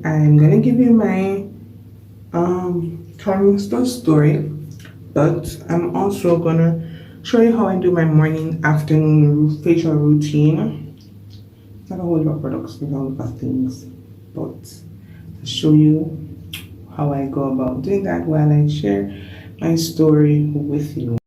I'm gonna give you my trimester story, but I'm also gonna show you how I do my morning, afternoon facial routine. Not a whole lot of products, not a whole lot of things, but I'll show you how I go about doing that while I share my story with you.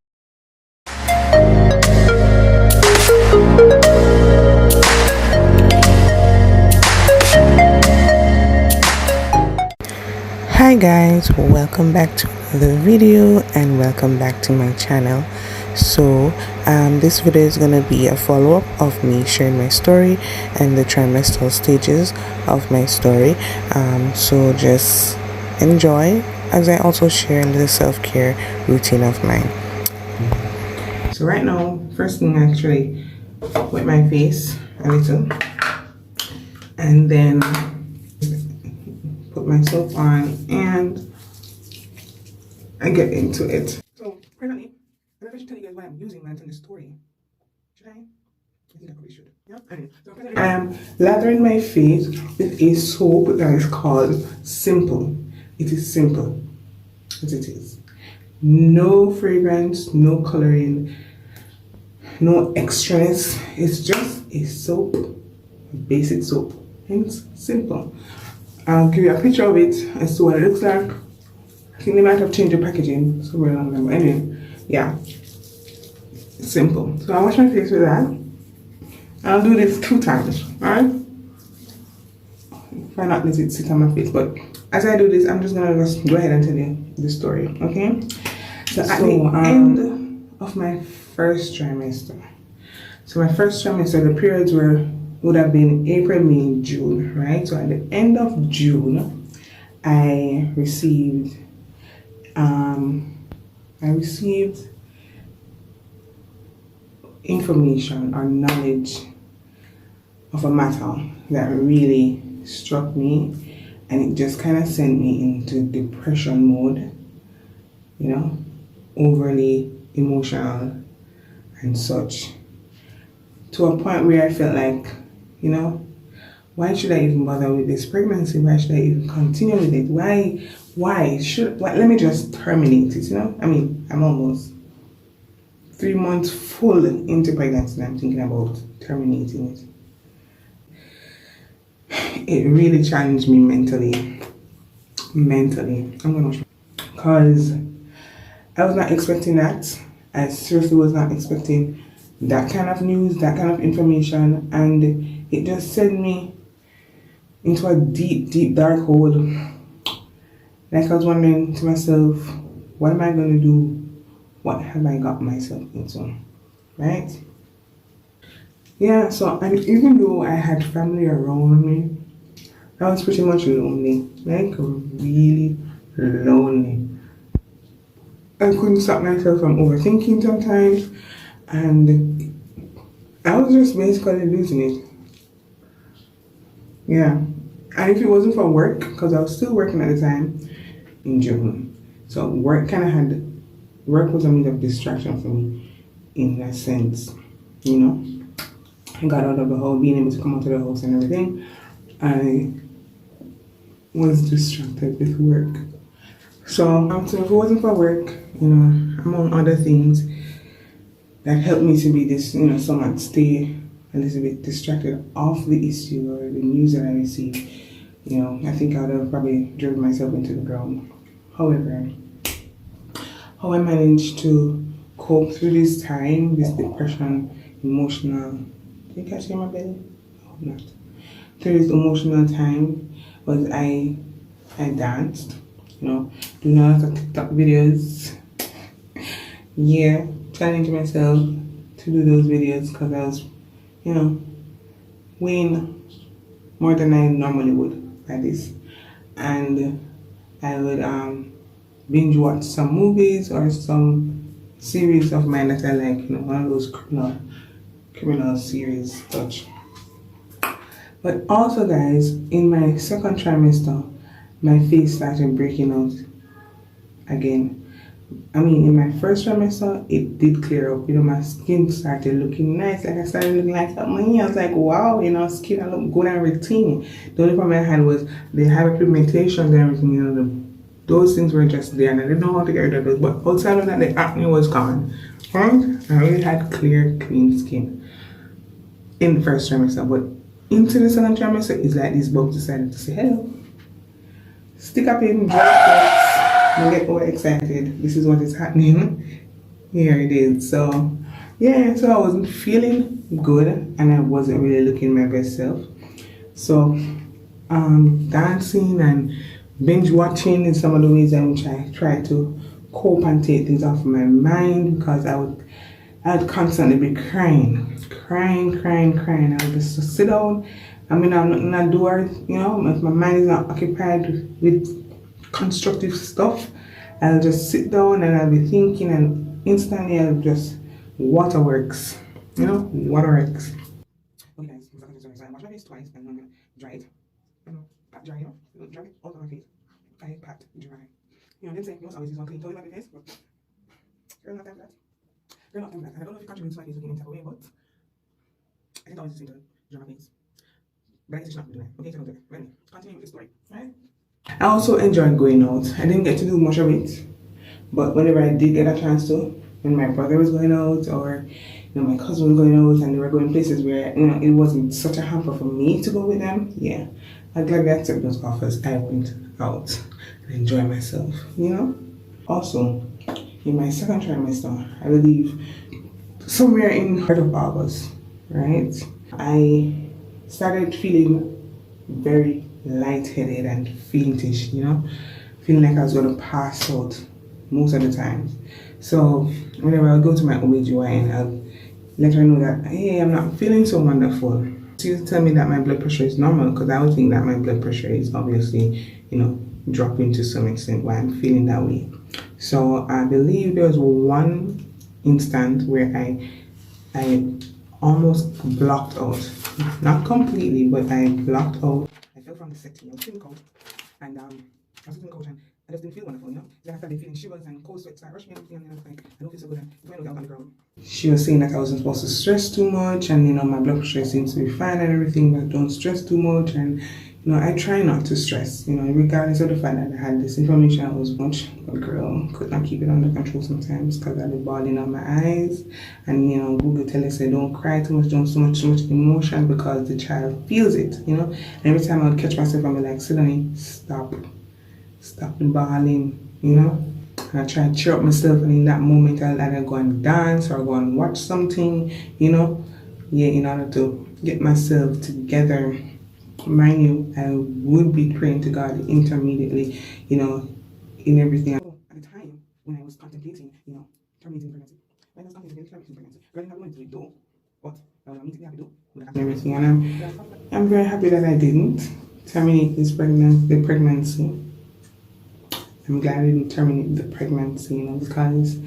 Hi guys, welcome back to another video and welcome back to my channel. So this video is going to be a follow-up of me sharing my story and the trimestral stages of my story. So just enjoy as I also share a little self-care routine of mine. So right now, first thing I actually wet my face a little and then put my soap on and I get into it. So presently, I should tell you guys why I'm using that in the story. Should I? I think I probably should. Yeah. Anyway, so presently I am lathering my face with a soap that is called Simple. It is simple as it is. No fragrance, no coloring, no extras. It's just a soap, a basic soap. Hence simple. I'll give you a picture of it as to what it looks like. I think they might have changed the packaging somewhere along there. But anyway, yeah. It's simple. So I wash my face with that. I'll do this 2 times, alright? Try not to let it sit on my face. But as I do this, I'm just gonna go ahead and tell you the story, okay? So at the end of my first trimester. So my first trimester, the periods would have been April, May, June, right? So at the end of June, I received information or knowledge of a matter that really struck me, and it just kind of sent me into depression mode, you know, overly emotional and such, to a point where I felt like, you know, why should I even bother with this pregnancy? Why should I even continue with it? Why let me just terminate it, you know? I mean, I'm almost 3 months full into pregnancy and I'm thinking about terminating it. It really challenged me mentally. I'm gonna, because I was not expecting that. I seriously was not expecting that kind of news, that kind of information, and it just sent me into a deep dark hole. Like I was wondering to myself, what am I going to do? What have I got myself into, right? Yeah, so, and even though I had family around me, I was pretty much lonely, like really lonely. I couldn't stop myself from overthinking sometimes, and I was just basically losing it. Yeah, and if it wasn't for work, because I was still working at the time in June, so work was a means of distraction for me in that sense, you know. I got out of the house, being able to come out of the house and everything, I was distracted with work. So if it wasn't for work, you know, among other things that helped me to be this, you know, somewhat stay a little bit distracted off the issue or the news that I received, you know, I think I would have probably driven myself into the ground. However, how I managed to cope through this time, this depression, emotional, did you catch it in my belly? No, not. Through this emotional time was I danced, you know, doing a lot of TikTok videos. Yeah, challenging myself to do those videos because I was, you know, weighing more than I normally would by this. And I would binge watch some movies or some series of mine that I like, you know, one of those criminal series such. But also guys, in my second trimester, my face started breaking out again. I mean, in my first trimester, it did clear up. You know, my skin started looking nice. Like I started looking like something. I was like, wow, you know, skin I look good and everything. The only problem I had was the hyperpigmentation and everything. You know, those things were just there, and I didn't know how to get rid of those. But outside of that, the acne was gone. Right? I really had clear, clean skin in the first trimester. But into the second trimester, it's like these bugs decided to say hello. Stick up in dry don't get overexcited. This is what is happening. Here it is. So yeah, so I wasn't feeling good and I wasn't really looking my best self. So dancing and binge watching is some of the ways in which I try to cope and take things off my mind because I'd constantly be crying. I would just sit down. I mean, I'm not doing, you know, if my mind is not occupied with constructive stuff, I'll just sit down and I'll be thinking, and instantly I'll just waterworks, you know, waterworks. Okay, guys, so I wash my face twice and I'm gonna dry it. You know, pat dry, you know, dry it all over my face. I pat dry. You know, them say you must always use one clean towel on your face, but girl, not time for that. Girl, not time for that. And I don't know if it contributes to my face looking any type of way, but I think always use to dry my face. But I should not do that. Okay, so don't do it. But anyway, continue with the story, right? I also enjoyed going out. I didn't get to do much of it, but whenever I did get a chance to, when my brother was going out or you know my cousin was going out and they were going places where you know it wasn't such a hamper for me to go with them, yeah, I gladly accept those offers. I went out and enjoy myself, you know. Also, in my second trimester, I believe somewhere in heart of August, right, I started feeling very lightheaded and faintish, you know, feeling like I was going to pass out most of the time. So whenever I go to my OBGYN, I'll let her know that, hey, I'm not feeling so wonderful. She used to tell me that my blood pressure is normal because I would think that my blood pressure is obviously, you know, dropping to some extent why I'm feeling that way. So I believe there was one instant where I almost blocked out. Not completely, but I blocked out. I fell from the settee. I was sitting cold, and I was sitting cold, and I just didn't feel wonderful, you know. Then I started feeling shivers and cold sweats started rushing me and everything, and I was like, I don't feel so good. And when I looked out on the ground, she was saying that I wasn't supposed to stress too much, and you know my blood pressure seems to be fine and everything, but don't stress too much. And you know I try not to stress, you know, regardless of the fact that I had this information I was much, but girl could not keep it under control sometimes because I'd be bawling out my eyes. And you know, Google tell us say don't cry too much, don't so much emotion because the child feels it, you know. And every time I would catch myself and be like, Sydney, stop the bawling, you know. And I try to cheer up myself, and in that moment I'll either go and dance or go and watch something, you know. Yeah, in order to get myself together. Mind you, I would be praying to God intermediately, you know, in everything. So at the time when I was contemplating, you know, terminating pregnancy, when I was contemplating terminating pregnancy, I didn't have money to do it though, but I was immediately happy to do everything, and I'm very happy that I didn't terminate the pregnancy. I'm glad I didn't terminate the pregnancy, you know, because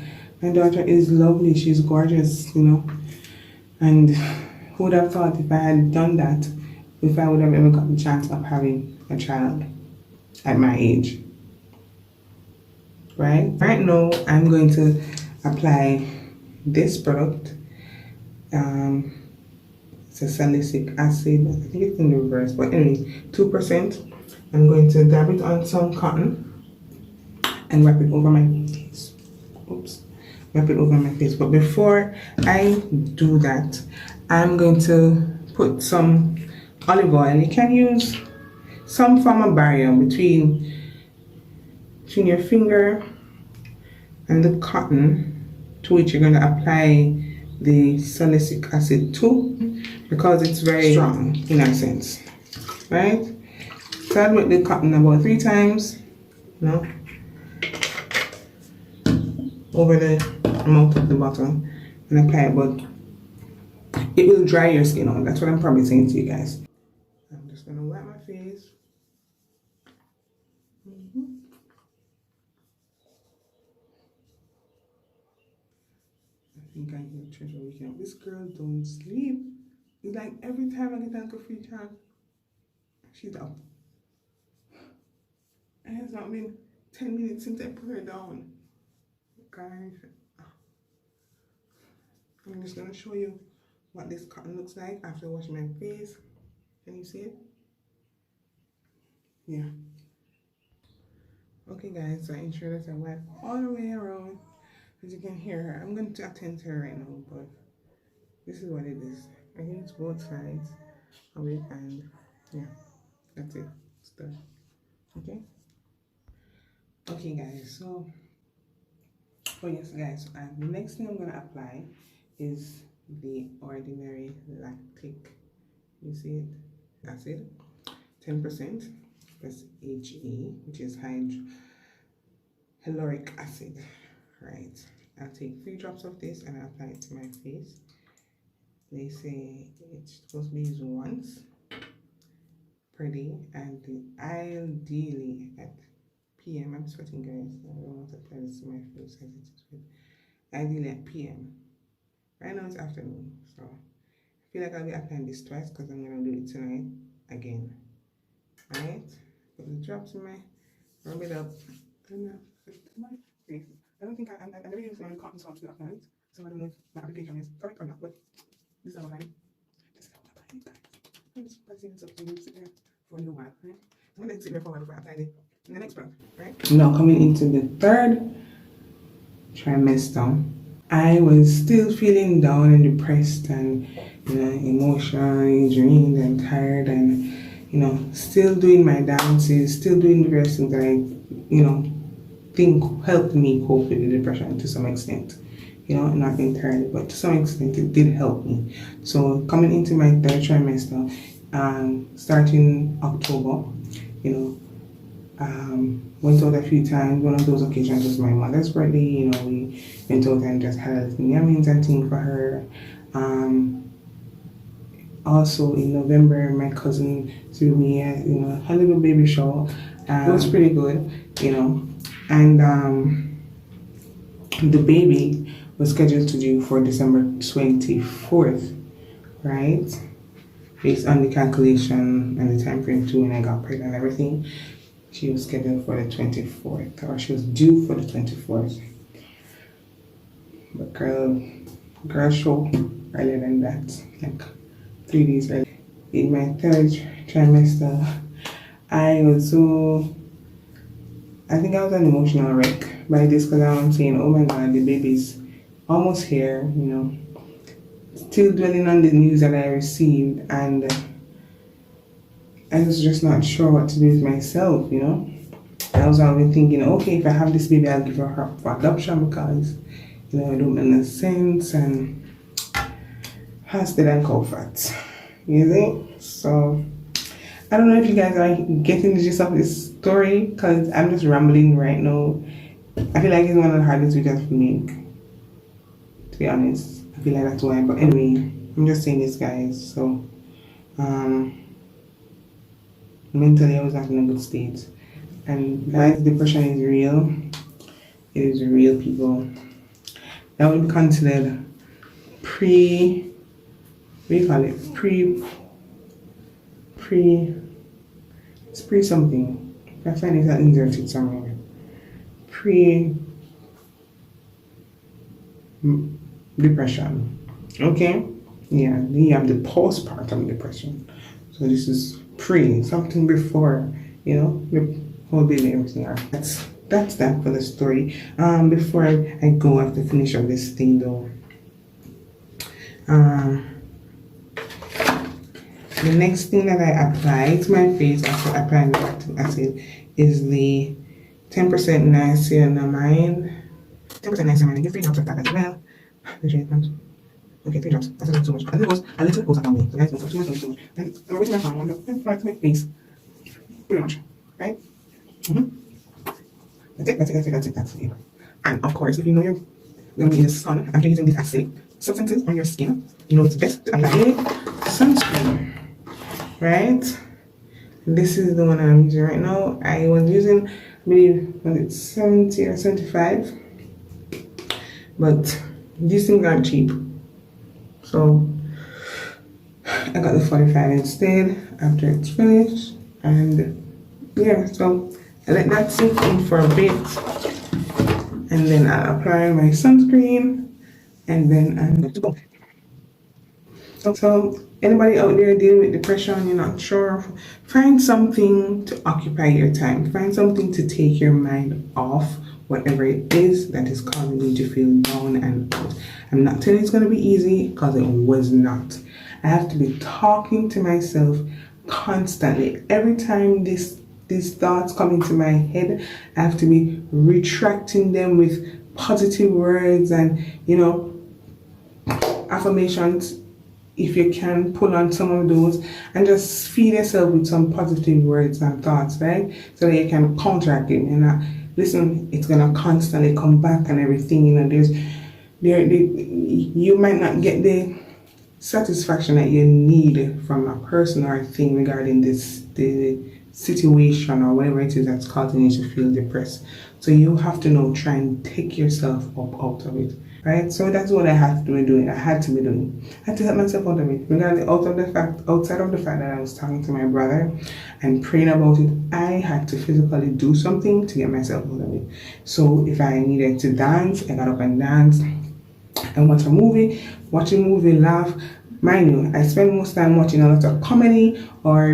my daughter is lovely, she's gorgeous, you know, and who would have thought if I had done that, if I would have ever got the chance of having a child at my age, right? Right now, I'm going to apply this product. It's a salicylic acid. I think it's in the reverse, but anyway, 2%. I'm going to dab it on some cotton and wrap it over my face. Oops. Wrap it over my face. But before I do that, I'm going to put some olive oil. You can use some form of barrier between your finger and the cotton to which you're going to apply the salicylic acid to, because it's very strong in a sense, right? Start with the cotton about 3 times, you know, over the mouth of the bottle and apply it, but it will dry your skin out. That's what I'm probably saying to you guys. I'm just going to wipe my face. I think I hear Treasure waking up. This girl don't sleep. It's like every time I get a free chat, she's up. It has not been 10 minutes since I put her down. guys, I'm just gonna show you what this cotton looks like after washing my face. Can you see it? Yeah. Okay guys, so I ensure that I wipe all the way around. As you can hear her, I'm going to attend to her right now, but this is what it is. I use both sides of it, and yeah, that's it. It's done. Okay. Okay guys, so oh yes guys, and the next thing I'm gonna apply is the ordinary lactic. You see it? Acid, 10% plus HA, which is hyaluronic acid. Right. I'll take 3 drops of this and I'll apply it to my face. They say it's supposed to be used once per day, and ideally at PM. I'm sweating guys. I don't want to apply this to my face as it is with. Ideally at PM. Right now it's afternoon, so I feel like I'll be applying this twice because I'm gonna do it tonight again. Right? Put the drops in my, rub it up, and my face. I don't think I never used any cotton swabs to apply it, so I don't know if my application is correct or not, but this is how I this is how I apply it, guys. I'm just pressing this up so you sit there for a little while, right? I'm gonna sit there for a while before I apply it in the next part, right? Now coming into the 3rd trimester, I was still feeling down and depressed and, you know, emotionally drained and tired, and, you know, still doing my dances, still doing the various things that I, you know, think helped me cope with the depression to some extent. You know, not entirely, but to some extent it did help me. So coming into my 3rd trimester, starting October, you know, went out a few times. One of those occasions was my mother's birthday. You know, we went out and just had a yummies and thing for her. Also in November, my cousin threw me a, you know, a little baby shower. It was pretty good, you know. And the baby was scheduled to due for December 24th, right? Based on the calculation and the time frame too, when I got pregnant and everything, she was scheduled for the 24th, or she was due for the 24th. But girl show earlier than that, like 3 days earlier. In my 3rd trimester, I think I was an emotional wreck by this, because I'm saying, oh my god, the baby's almost here, you know. Still dwelling on the news that I received, and I was just not sure what to do with myself, you know. I was always thinking, okay, if I have this baby, I'll give her for adoption because, you know, I don't make no sense, and hasted and comfort, you see. So I don't know if you guys are getting the gist of this story, because I'm just rambling right now. I feel like it's one of the hardest videos for me, to be honest. I feel like that's why. But anyway, I'm just saying this, guys. So mentally I was not in a good state, and guys, depression is real. It is real, people. That would be considered what do you call it? It's pre something. I find it inserted somewhere. Depression. Okay? Yeah, then you have the postpartum depression. So this is something before, you know, the whole baby, everything. That's that for the story. Before I go, I have to finish up this thing though. The next thing that I apply to my face after applying the lactic acid is the 10% niacinamide. 10% niacinamide. Give 3 drops of that as well. Okay, 3 drops. That's not too much. A little goes around me. So guys, don't too much. And I'm already my hand on the front of my face. Pretty much. Right? That's it. That's it. And of course, if you know you're going to be in the sun after using these acidic substances on your skin, you know it's best to apply sunscreen. Right? This is the one I'm using right now. I was using, I believe, was it 70 or 75? But these things aren't cheap. So I got the 45 instead after it's finished. And yeah, so I let that sink in for a bit. and then I'll apply my sunscreen, and then I'm good to go. So anybody out there dealing with depression, you're not sure, find something to occupy your time. Find something to take your mind off whatever it is that is causing you to feel down and out. I'm not telling you it's going to be easy, because it was not. I have to be talking to myself constantly. Every time these thoughts come into my head, I have to be retracting them with positive words and, affirmations. If you can pull on some of those and just feed yourself with some positive words and thoughts, right? So that you can counteract it. And listen, it's gonna constantly come back and everything. You might not get the satisfaction that you need from a person or a thing regarding the situation or whatever it is that's causing you to feel depressed. So you have to try and take yourself up out of it. Right, so that's what I had to be doing. I had to help myself out of it. Outside of the fact that I was talking to my brother and praying about it, I had to physically do something to get myself out of it. So if I needed to dance, I got up and danced. And watch a movie, laugh. Mind you, I spend most time watching a lot of comedy or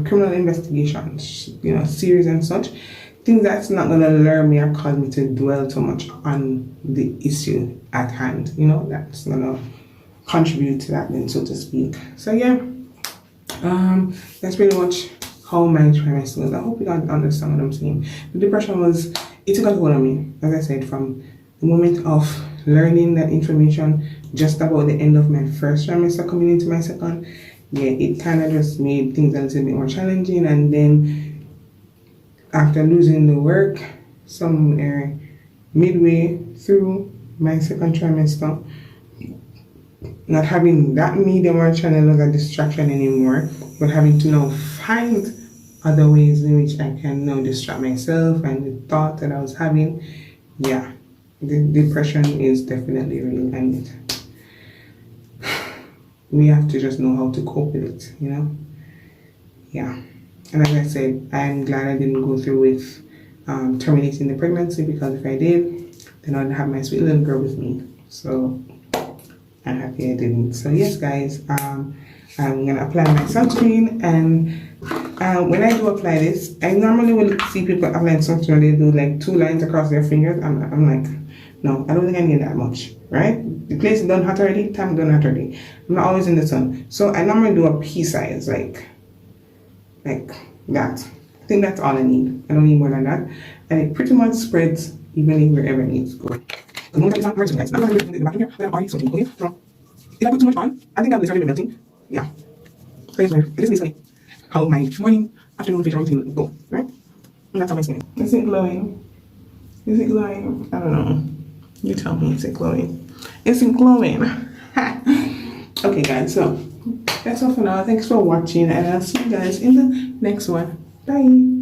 criminal investigations, series and such. Things that's not going to lure me or cause me to dwell too much on the issue at hand. That's going to contribute to that then, so to speak. So yeah, that's pretty much how my trimester was. I hope you guys understand what I'm saying. The depression it took a hold on me, as I said, from the moment of learning that information just about the end of my first trimester coming into my second. Yeah, it kind of just made things a little bit more challenging, and then after losing the work somewhere midway through my second trimester, not having that media or channel as a distraction anymore, but having to now find other ways in which I can now distract myself and the thought that I was having. Yeah, the depression is definitely real, and we have to just know how to cope with it, Yeah. And as I said, I'm glad I didn't go through with terminating the pregnancy, because if I did, then I'd have my sweet little girl with me. So I'm happy I didn't. So yes, guys, I'm gonna apply my sunscreen, and when I do apply this, I normally will see people applying sunscreen. They do like 2 lines across their fingers. I'm like, no, I don't think I need that much, right? The place is done hot already. Time done hot already. I'm not always in the sun, so I normally do a pea size, like that. I think that's all I need. I don't need more than that. And it pretty much spreads evenly wherever it needs to go. The moment it's not hurting, guys. I'm not going to put it in the back here, but I'm already something. Okay? So, if I put too much on, I think I'm literally melting. Yeah. So it is basically how my morning, afternoon facial routine go, right? And that's how my skin is. Is it glowing? Is it glowing? I don't know. You tell me, is it glowing? Is it glowing? Okay, guys, so that's all for now. Thanks for watching, and I'll see you guys in the next one. Bye.